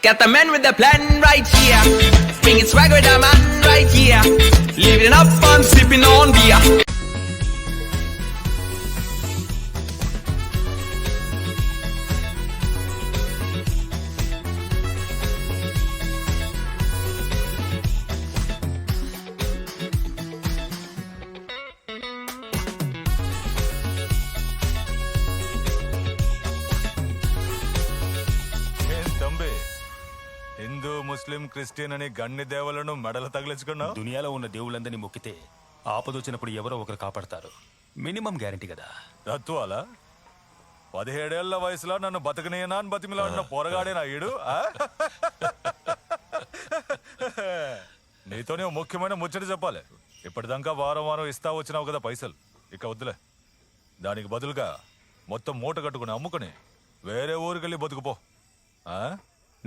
Got the man with the plan right here. Bringing swag with the man right here. Living up fun, sipping on beer. Hindu Muslim Christian అని గన్ని దేవులను మెడలు తగిలించుకున్నావు. దునియాలో ఉన్న దేవుళ్ళందరినీ మొక్కితే ఆపదొచ్చినప్పుడు ఎవరో ఒకరు కాపాడతారు. Minimum guarantee కదా. తత్వాలా 17 ఏళ్ల వయసులో నన్ను బతకనేనా అని బతిమిలాడిన పోరగాడేనా ఈడు? నీతోనే ముఖ్యమైన ముచ్చట చెప్పాలి. ఇప్పటిదాకా వారం వారం ఇస్తా వచ్చినావు కదా పైసలు, ఇక వద్దులే. దానికి బదులుగా మొత్తం మూట కట్టుకుని అమ్ముకుని వేరే ఊరికెళ్ళి బతుకుపో.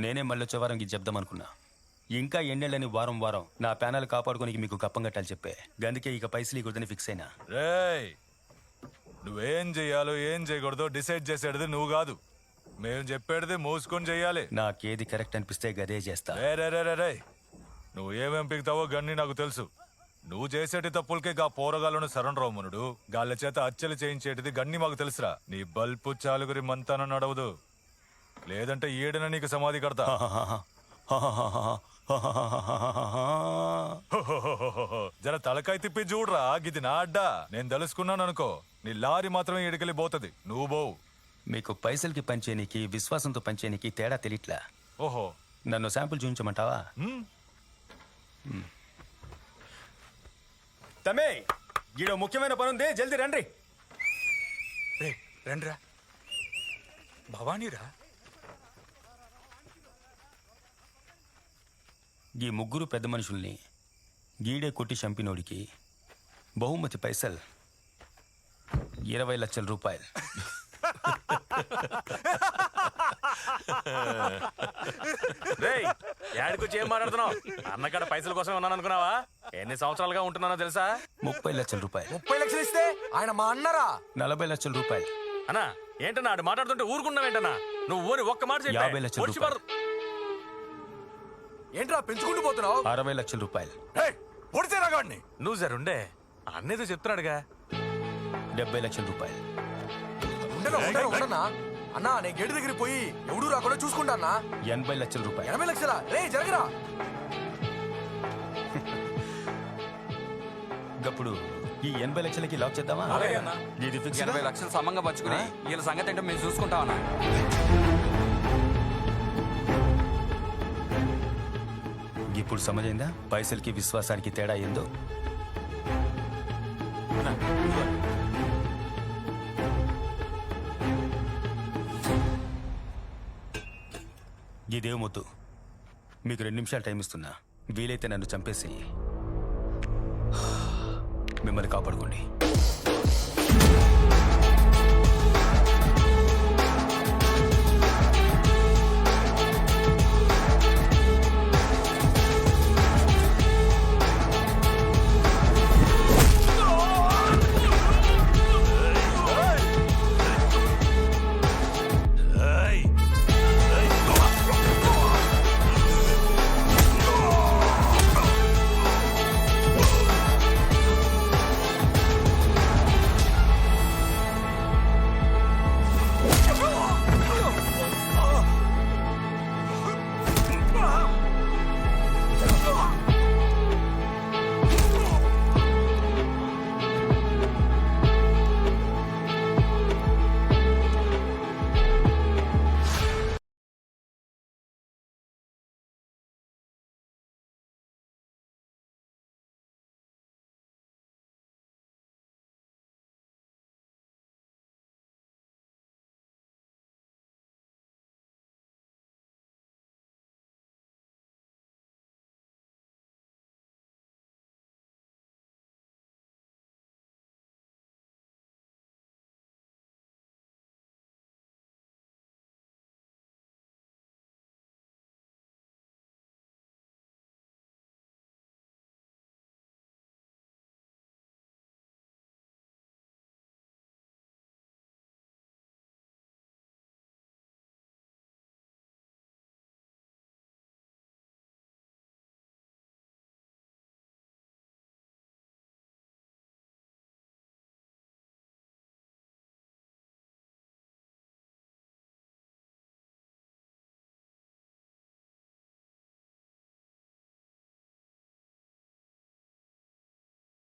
నేనే మళ్ళీ వచ్చే వారం ఇది చెప్దామనుకున్నా. ఇంకా ఎన్నెళ్ళని వారం వారం నా ప్యానల్ కాపాడుకోనికి మీకు కప్పం కట్టాలి చెప్పే. గందుకే ఇక పైసలు ఇకూడదని ఫిక్స్ అయినా. రేయ్, నువ్వేం చెయ్యాలో ఏం చేయకూడదో డిసైడ్ చేసేది నువ్వు కాదు, మేము చెప్పేది మూసుకొని చెయ్యాలి. నాకేది కరెక్ట్ అనిపిస్తే గదే చేస్తా. రే నువ్వు ఏమేం పిగుతావో గన్ని నాకు తెలుసు. నువ్వు చేసేటి తప్పులకే గా పోరగాళ్ళను శరణరామునుడు గాళ్ళ చేత అచ్చలు చేయించేటిది గన్ని మాకు తెలుసురా. నీ బల్పు చాలుగురి మంతాన నడవదు, లేదంటే ఈడన నీకు సమాధి కడతా. జర తలకాయ తిప్పి చూడరా, గిది నా అడ్డా. నేను తెలుసుకున్నాను అనుకో, నీ లారీ మాత్రమే ఈడికెళ్ళి పోతుంది, నువ్వు పోవు. మీకు పైసలకి పంచేనికి విశ్వాసంతో పంచేనికి తేడా తెలియట్లా. ఓహో, నన్ను శాంపుల్ చూపించమంటావా? తమే ఈడో ముఖ్యమైన పని ఉంది, జల్దీ రండి. రండిరా భవానీరా. ఈ ముగ్గురు పెద్ద మనుషుల్ని గీడే కొట్టి చంపినోడికి బహుమతి పైసలు 20 లక్షల రూపాయలు. ఏడుకొచ్చి ఏం మాట్లాడుతున్నావు? అన్నకాడ పైసల కోసం ఉన్నాను అనుకున్నావా? ఎన్ని సంవత్సరాలుగా ఉంటున్నానో తెలుసా? 30 లక్షల రూపాయలు. 30 లక్షలు ఇస్తే ఆయన మా అన్నరా. 40 లక్షల రూపాయలు. అన్నా ఏంటన్నా ఆడు మాట్లాడుతుంటే ఊరుకున్నావేంటన్నా? నువ్వు ఓని ఒక్క మాట 50 లక్షల రూపాయలు. ఏంట్రా పెంచుకుంటూ పోతున్నావు? 60 లక్షల రూపాయలు. నువ్వు జరుండే అన్నేదో చెప్తున్నాడుగా. 70 లక్షల రూపాయలు. ఉండనా అన్నా, నేను గేటు దగ్గర పోయి ఎవడూ రాకుండా చూసుకుంటా అన్నా. 80 లక్షల రూపాయలు. 80 లక్షలా? రే జరగరా. గప్పుడు ఈ 80 లక్షలకి లాక్ చేద్దామా? ఇది ఫిక్స్. 80 లక్షలు సమంగా పచ్చుకుని వీళ్ళ సంగతి ఏంటో మేము చూసుకుంటామన్నా. ఇప్పుడు సమజైందా పైసలకి విశ్వాసానికి తేడా ఏందో? ఇదేమొద్దు, మీకు 2 నిమిషాలు టైం ఇస్తున్నా. వీలైతే నన్ను చంపేసి మిమ్మల్ని కాపాడుకోండి.